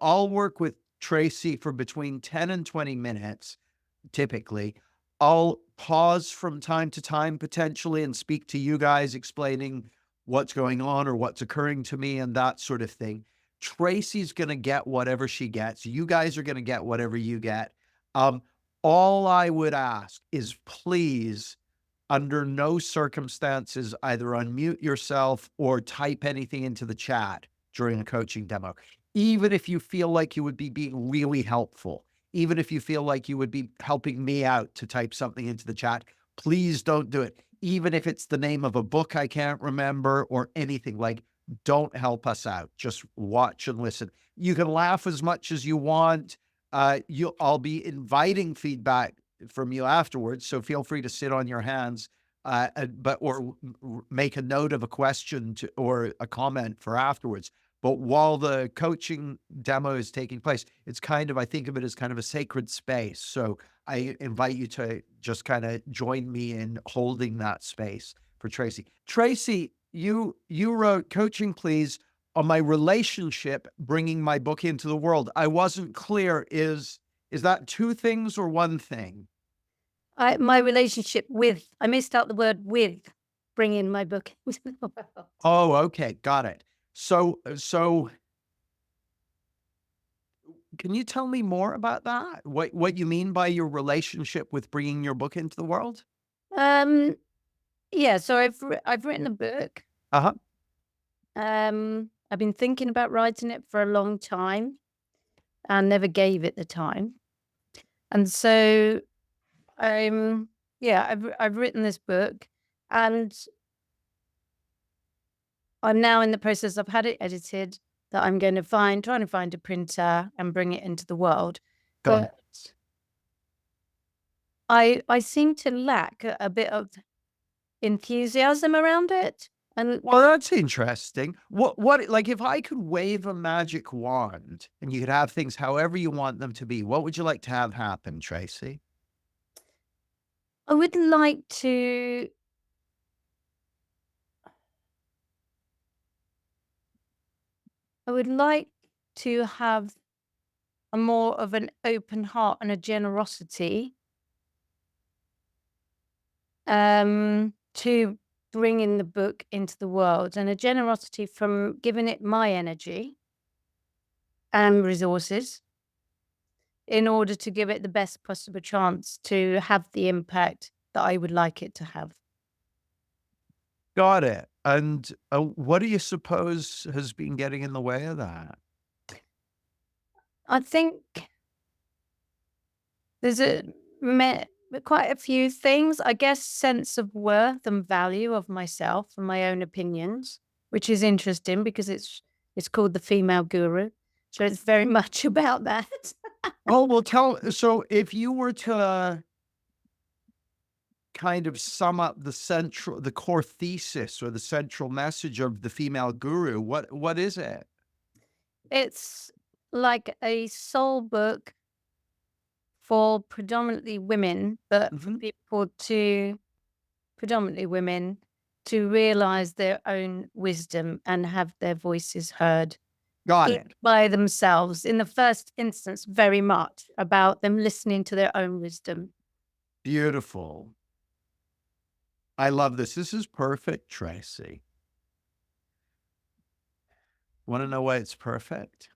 I'll work with Tracey for between 10 and 20 minutes, typically. I'll pause from time to time potentially and speak to you guys explaining what's going on or what's occurring to me and that sort of thing. Tracey's going to get whatever she gets. You guys are going to get whatever you get. Um, all I would ask is please, under no circumstances, either unmute yourself or type anything into the chat during a coaching demo. Even if you feel like you would be being really helpful, even if you feel like you would be helping me out to type something into the chat, please don't do it. Even if it's the name of a book I can't remember or anything, like, don't help us out. Just watch and listen. You can laugh as much as you want. I'll be inviting feedback from you afterwards, so feel free to sit on your hands, or make a note of a question or a comment for afterwards. But while the coaching demo is taking place, it's kind of, I think of it as kind of a sacred space. So I invite you to just kind of join me in holding that space for Tracey. Tracey, you wrote Coaching Please on my relationship, bringing my book into the world. I wasn't clear. Is that two things or one thing? My relationship with, I missed out the word with, bringing my book into the world. Oh, okay. Got it. So can you tell me more about that? What you mean by your relationship with bringing your book into the world? Yeah, so I've written a book. Uh-huh. I've been thinking about writing it for a long time and never gave it the time. And so I've written this book, and I'm now in the process. I've had it edited, that I'm going to trying to find a printer and bring it into the world. Got it. But I seem to lack a bit of enthusiasm around it. And Well, that's interesting. What like, if I could wave a magic wand and you could have things however you want them to be, what would you like to have happen, Tracey? I would like to have a more of an open heart and a generosity to bringing the book into the world, and a generosity from giving it my energy and resources in order to give it the best possible chance to have the impact that I would like it to have. Got it. And what do you suppose has been getting in the way of that? I think there's quite a few things. I guess sense of worth and value of myself and my own opinions, which is interesting because it's called The Female Guru. So it's very much about that. Oh, well, so if you were to kind of sum up the core thesis or the central message of The Female Guru, what is it? It's like a soul book for predominantly women, but for people predominantly women, to realize their own wisdom and have their voices heard. Got it. By themselves, in the first instance, very much about them listening to their own wisdom. Beautiful. I love this. This is perfect, Tracey. Want to know why it's perfect?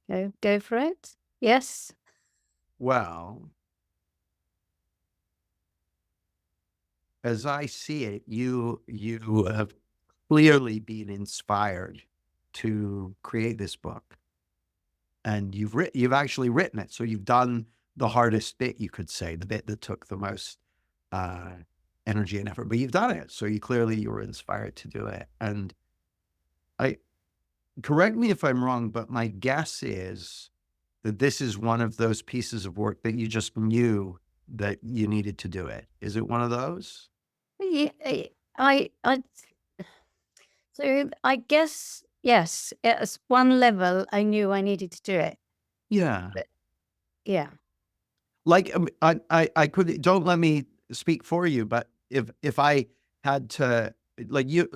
Go for it. Yes. Well, as I see it, you have clearly been inspired to create this book, and you've actually written it. So you've done the hardest bit, you could say, the bit that took the most energy and effort, but you've done it. So you were inspired to do it. And correct me if I'm wrong, but my guess is that this is one of those pieces of work that you just knew that you needed to do it. Is it one of those? Yeah, so I guess, yes, at one level, I knew I needed to do it. Yeah. But yeah. Like, I could, don't let me speak for you, but if I had to, like, you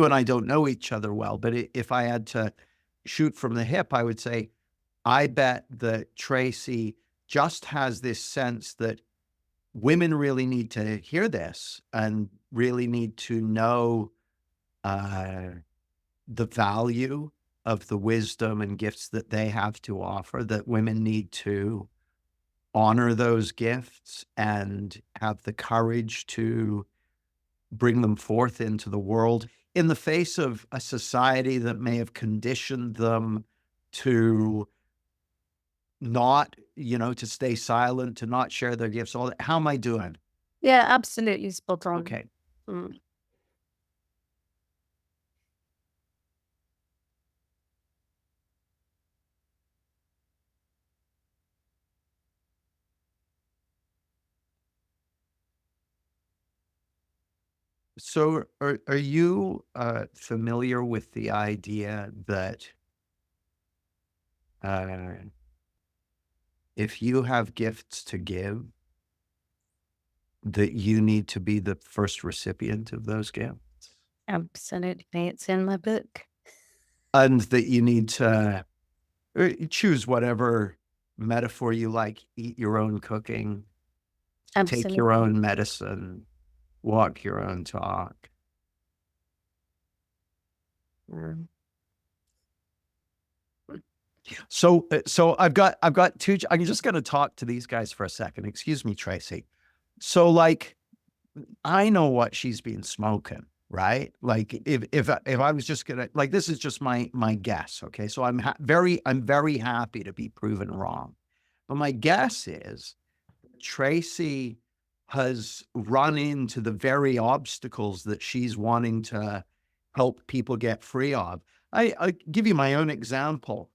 and I don't know each other well, but if I had to shoot from the hip, I would say, I bet that Tracey just has this sense that women really need to hear this and really need to know the value of the wisdom and gifts that they have to offer, that women need to honor those gifts and have the courage to bring them forth into the world in the face of a society that may have conditioned them to not, to stay silent, to not share their gifts. All that. How am I doing? Yeah, absolutely spot on. Okay. Mm. So are you familiar with the idea that uh, if you have gifts to give, that you need to be the first recipient of those gifts? Absolutely. It's in my book. And that you need to choose whatever metaphor you like, eat your own cooking, take your Absolutely. own medicine, walk your own talk. Mm. So I've got two. I'm just going to talk to these guys for a second. Excuse me, Tracey. So like, I know what she's been smoking, right? Like if I was just gonna, like, this is just my guess. Okay, so I'm very happy to be proven wrong, but my guess is Tracey has run into the very obstacles that she's wanting to help people get free of. I give you my own example.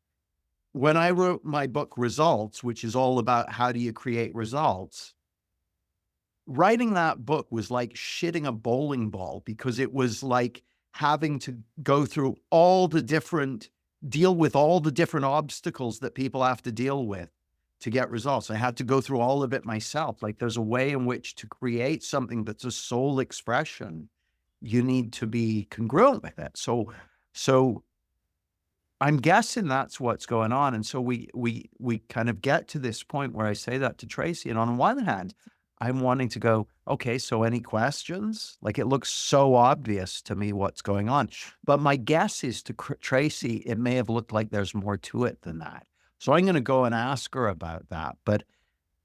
When I wrote my book Results, which is all about how do you create results, writing that book was like shitting a bowling ball because it was like having to go through deal with all the different obstacles that people have to deal with to get results. I had to go through all of it myself. Like, there's a way in which to create something that's a soul expression. You need to be congruent with it. So I'm guessing that's what's going on. And so we kind of get to this point where I say that to Tracey. And on one hand, I'm wanting to go, okay, so any questions? Like, it looks so obvious to me what's going on. But my guess is to Tracey, it may have looked like there's more to it than that. So I'm going to go and ask her about that. But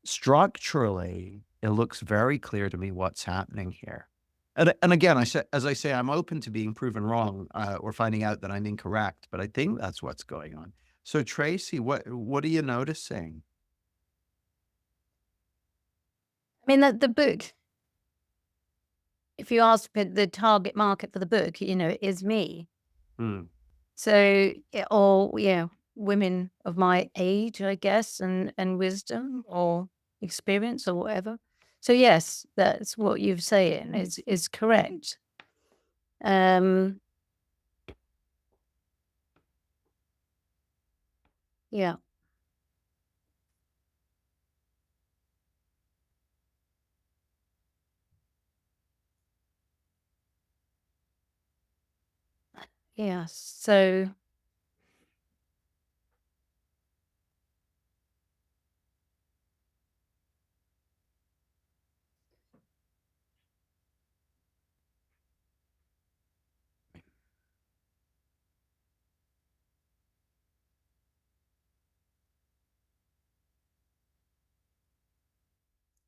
structurally, it looks very clear to me what's happening here. And again, as I say, I'm open to being proven wrong or finding out that I'm incorrect, but I think that's what's going on. So Tracey, what are you noticing? I mean, the book, if you ask for the target market for the book, is me. Hmm. So, or yeah, women of my age, I guess, and wisdom or experience or whatever. So yes, that's what you're saying is correct. Um, yeah, yeah. So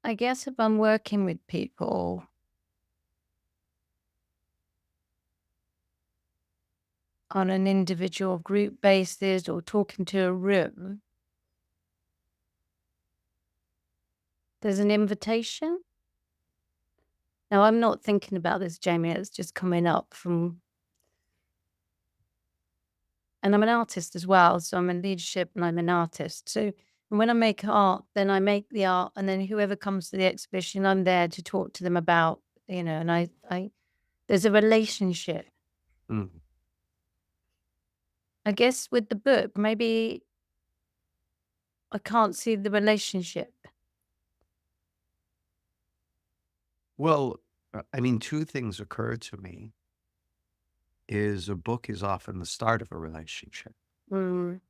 I guess if I'm working with people on an individual group basis or talking to a room, there's an invitation. Now, I'm not thinking about this, Jamie. It's just coming up from, and I'm an artist as well. So I'm in leadership and I'm an artist. So when I make art, then I make the art, and then whoever comes to the exhibition, I'm there to talk to them about, and there's a relationship. Hmm. I guess with the book, maybe I can't see the relationship. Well, I mean, two things occur to me. Is a book is often the start of a relationship. Mm.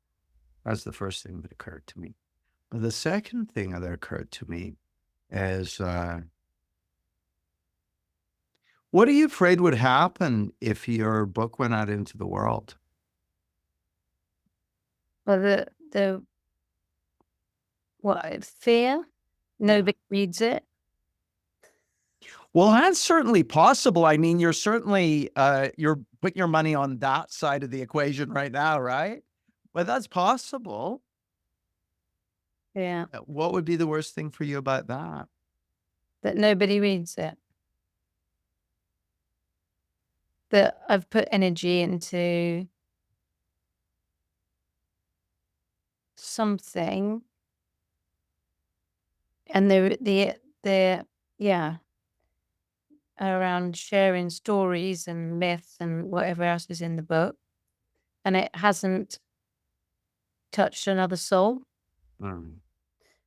That's the first thing that occurred to me. But the second thing that occurred to me is, what are you afraid would happen if your book went out into the world? Well, what, fear? Yeah. Nobody reads it? Well, that's certainly possible. I mean, you're certainly, you're putting your money on that side of the equation right now, right? But that's possible. Yeah, What would be the worst thing for you about that? that nobody reads it. That I've put energy into something and the yeah, around sharing stories and myths and whatever else is in the book, and it hasn't touched another soul, Mm.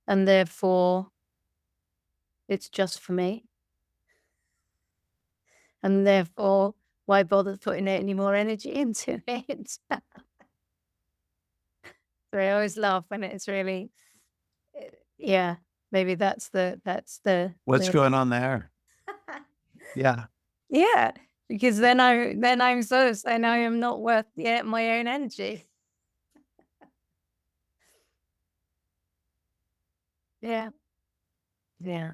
and therefore it's just for me, and therefore why bother putting any more energy into it? So I always laugh when it's really, yeah, maybe What's going on there? Yeah. yeah, because then I'm so then I am not worth, yeah, my own energy. Yeah, yeah.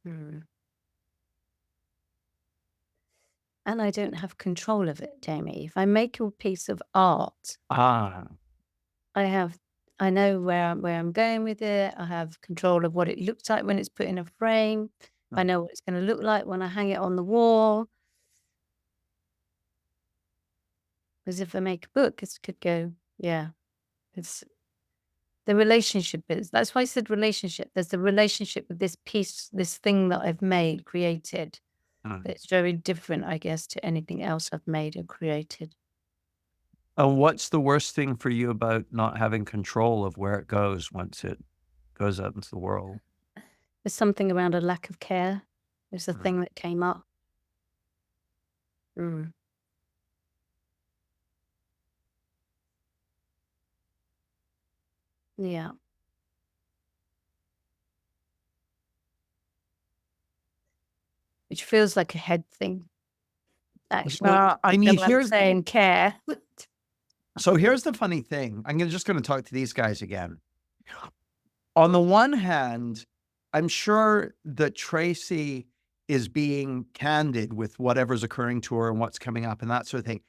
Mm. And I don't have control of it, Jamie. If I make a piece of art, Ah. I have I know where I'm going with it. I have control of what it looks like when it's put in a frame. I Mm. know what it's gonna look like when I hang it on the wall. Because if I make a book, it could go, yeah. It's the relationship is that's why I said relationship. There's the relationship with this piece, this thing that I've made, created. Mm. It's very different, I guess, to anything else I've made or created. What's the worst thing for you about not having control of where it goes once it goes out into the world? There's something around a lack of care. It's a Mm. thing that came up. Mm. Yeah. Which feels like a head thing, actually. I So mean, I'm saying care. here's the funny thing. Just gonna talk to these guys again. On the one hand, I'm sure that Tracy is being candid with whatever's occurring to her and what's coming up and that sort of thing.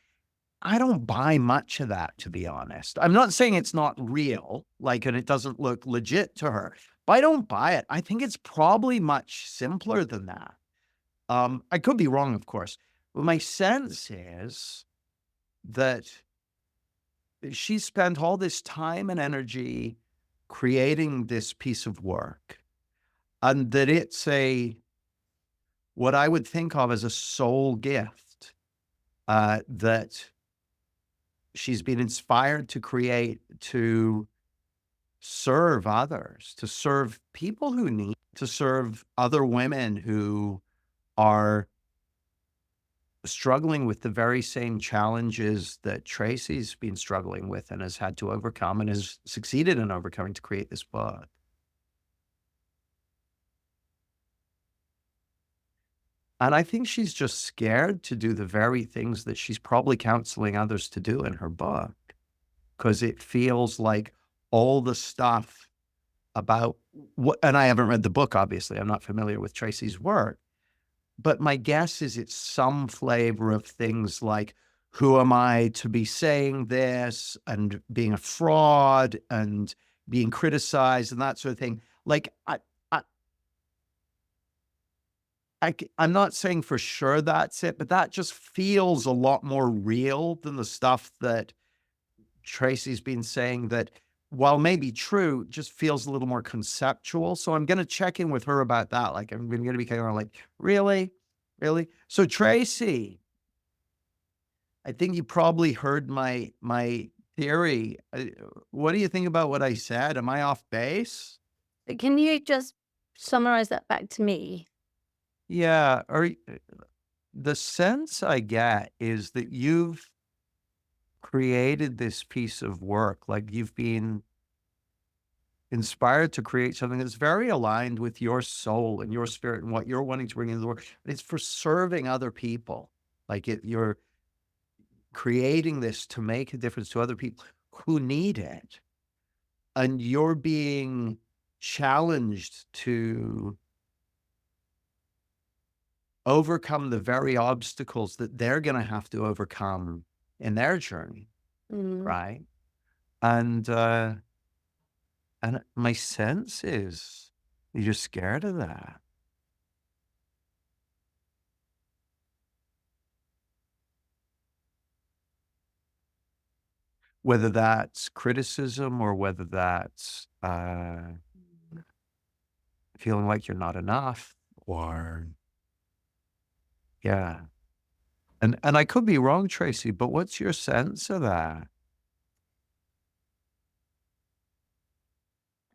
I don't buy much of that, to be honest. I'm not saying it's not real, like, and it doesn't look legit to her, but I don't buy it. I think it's probably much simpler than that. I could be wrong, of course, but my sense is that she spent all this time and energy creating this piece of work, and that it's what I would think of as a soul gift, that she's been inspired to create to serve others, to serve people who need, to serve other women who are struggling with the very same challenges that Tracy's been struggling with and has had to overcome and has succeeded in overcoming to create this book. And I think she's just scared to do the very things that she's probably counseling others to do in her book, because it feels like all the stuff about what, and I haven't read the book, obviously. I'm not familiar with Tracy's work, but my guess is it's some flavor of things like, who am I to be saying this, and being a fraud and being criticized and that sort of thing. Like, I, I'm not saying for sure that's it, but that just feels a lot more real than the stuff that Tracy's been saying that, while maybe true, just feels a little more conceptual. So I'm gonna check in with her about that. Like, I'm gonna be kind of like, really? Really? So Tracy, I think you probably heard my theory. What do you think about what I said? Am I off base? But can you just summarize that back to me? Yeah. the sense I get is that you've created this piece of work, like you've been inspired to create something that's very aligned with your soul and your spirit and what you're wanting to bring into the world. It's for serving other people. You're creating this to make a difference to other people who need it. And you're being challenged to overcome the very obstacles that they're going to have to overcome in their journey, Mm. right? And my sense is you're scared of that. Whether that's criticism or whether that's feeling like you're not enough, or yeah. And I could be wrong, Tracey, but what's your sense of that?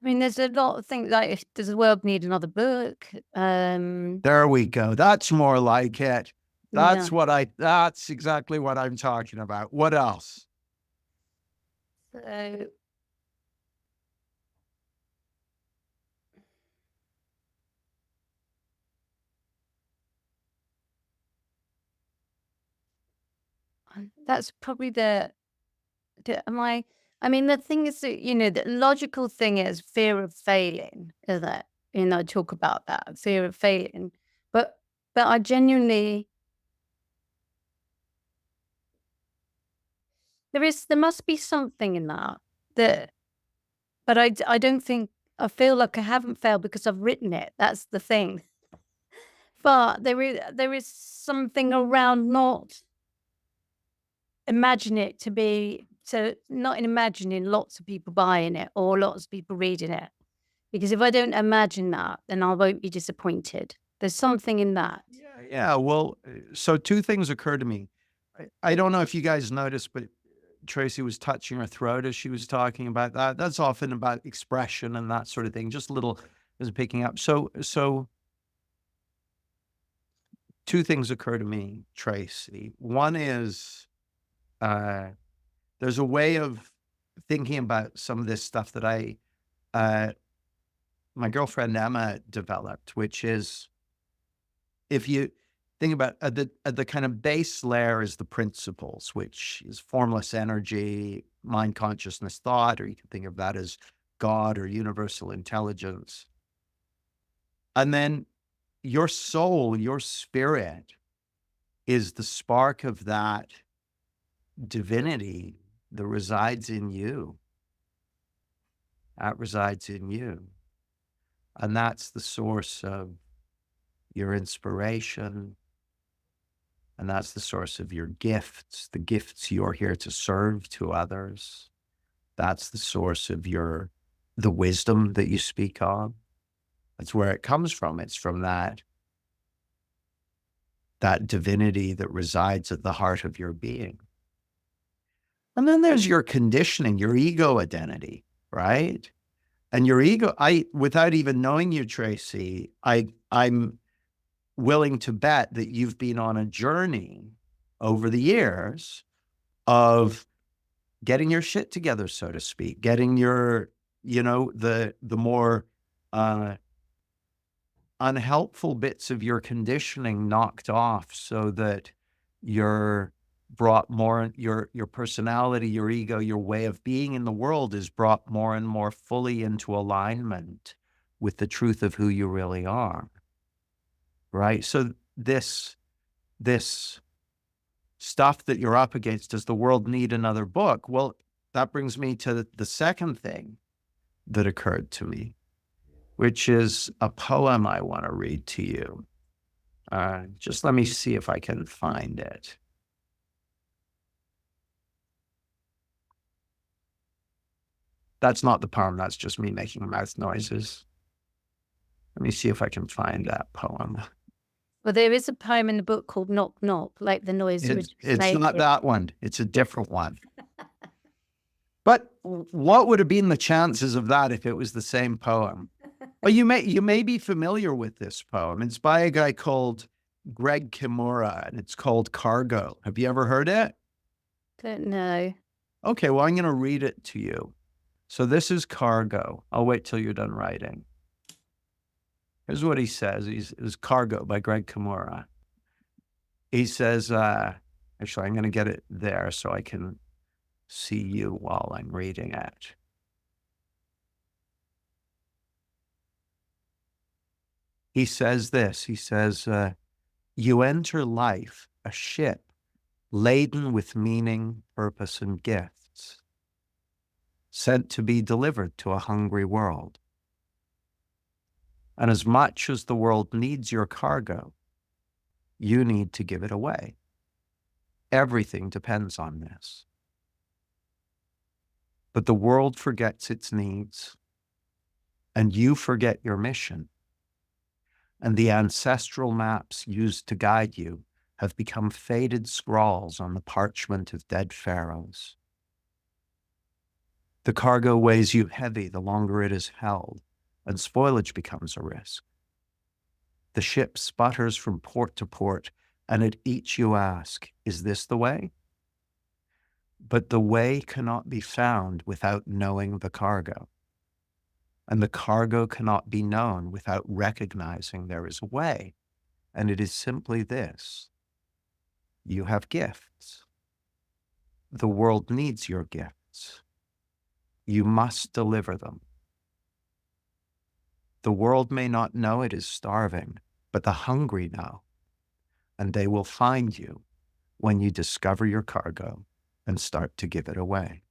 I mean, there's a lot of things like, does the world need another book? There we go. That's more like it. Yeah. That's exactly what I'm talking about. What else? So that's probably am I mean, the thing is that, the logical thing is fear of failing, is it? I talk about that, fear of failing. But I genuinely, there must be something in that, but I don't think, I feel like I haven't failed because I've written it. That's the thing. But there is something around not not imagining lots of people buying it or lots of people reading it. Because if I don't imagine that, then I won't be disappointed. There's something in that. Yeah, yeah. Well, so two things occur to me. I don't know if you guys noticed, but Tracey was touching her throat as she was talking about that. That's often about expression and that sort of thing. Just a little is picking up. So two things occur to me, Tracey. One is uh, there's a way of thinking about some of this stuff that uh, my girlfriend Emma developed, which is if you think about at the kind of base layer is the principles, which is formless energy, mind, consciousness, thought, or you can think of that as God or universal intelligence. And then your soul, your spirit is the spark of that divinity that resides in you. That resides in you. And that's the source of your inspiration. And that's the source of your gifts, the gifts you're here to serve to others. That's the source of the wisdom that you speak of. That's where it comes from. It's from that divinity that resides at the heart of your being. And then there's your conditioning, your ego identity, right? And your ego, without even knowing you, Tracey, I'm willing to bet that you've been on a journey over the years of getting your shit together, so to speak, getting your, the more unhelpful bits of your conditioning knocked off so that you're brought more, your personality, your ego, your way of being in the world is brought more and more fully into alignment with the truth of who you really are. Right? So this stuff that you're up against, does the world need another book? Well, that brings me to the second thing that occurred to me, which is a poem I want to read to you. Just let me see if I can find it. That's not the poem. That's just me making mouth noises. Let me see if I can find that poem. Well, there is a poem in the book called Knock Knock, like the noise It's not that one. It's a different one. But what would have been the chances of that if it was the same poem? Well, you may be familiar with this poem. It's by a guy called Greg Kimura, and it's called Cargo. Have you ever heard it? Don't know. Okay, well, I'm going to read it to you. So this is Cargo. I'll wait till you're done writing. Here's what he says. It was Cargo by Greg Kimura. He says, actually, I'm going to get it there so I can see you while I'm reading it. He says this. He says, you enter life, a ship, laden with meaning, purpose, and gifts, sent to be delivered to a hungry world. And as much as the world needs your cargo, you need to give it away. Everything depends on this. But the world forgets its needs, and you forget your mission. And the ancestral maps used to guide you have become faded scrawls on the parchment of dead pharaohs. The cargo weighs you heavy the longer it is held, and spoilage becomes a risk. The ship sputters from port to port, and at each you ask, is this the way? But the way cannot be found without knowing the cargo. And the cargo cannot be known without recognizing there is a way. And it is simply this: you have gifts. The world needs your gifts. You must deliver them. The world may not know it is starving, but the hungry know, and they will find you when you discover your cargo and start to give it away.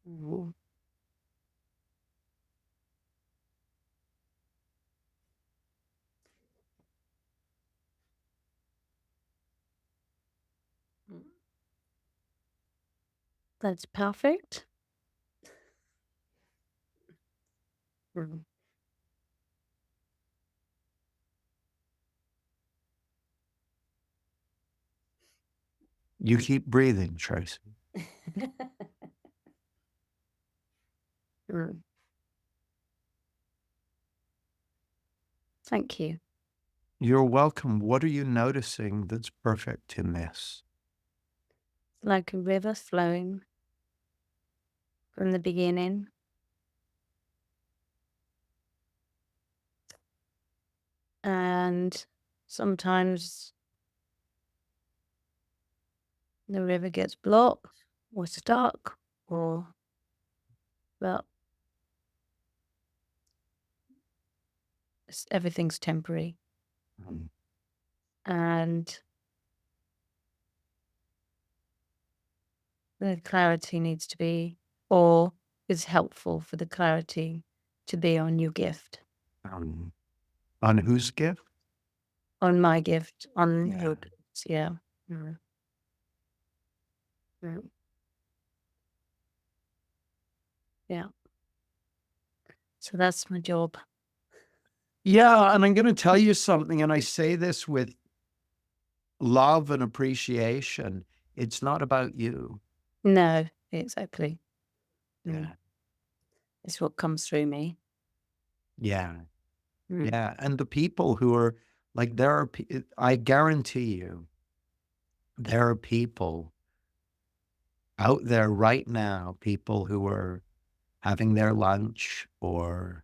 Mm. That's perfect. Mm. You keep breathing, Tracey. Mm. Thank you. You're welcome. What are you noticing that's perfect in this? Like a river flowing from the beginning. And sometimes the river gets blocked or stuck, or, well, everything's temporary. Mm. And the clarity needs to be, or is helpful for the clarity to be on your gift. On whose gift? On my gift, on Yeah. your gifts, yeah. Mm. Mm. Yeah. So that's my job. Yeah, and I'm going to tell you something, and I say this with love and appreciation. It's not about you. No, exactly. Yeah. It's what comes through me. Yeah. Mm. Yeah. And the people who are like, I guarantee you, there are people out there right now, people who are having their lunch or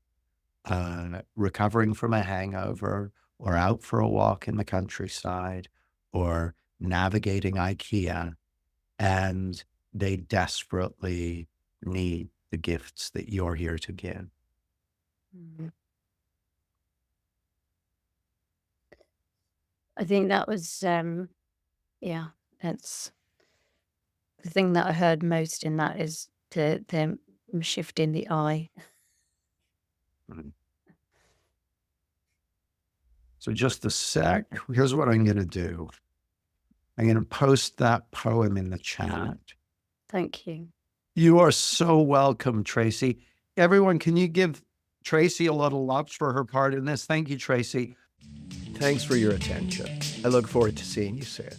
recovering from a hangover or out for a walk in the countryside or navigating IKEA, and they desperately need the gifts that you're here to give. Mm. I think that was, yeah, that's the thing that I heard most in that is them shifting the eye. Mm. So just a sec. Here's what I'm going to do. I'm going to post that poem in the chat. Thank you. You are so welcome, Tracey. Everyone, can you give Tracey a little love for her part in this? Thank you, Tracey. Thanks for your attention. I look forward to seeing you soon.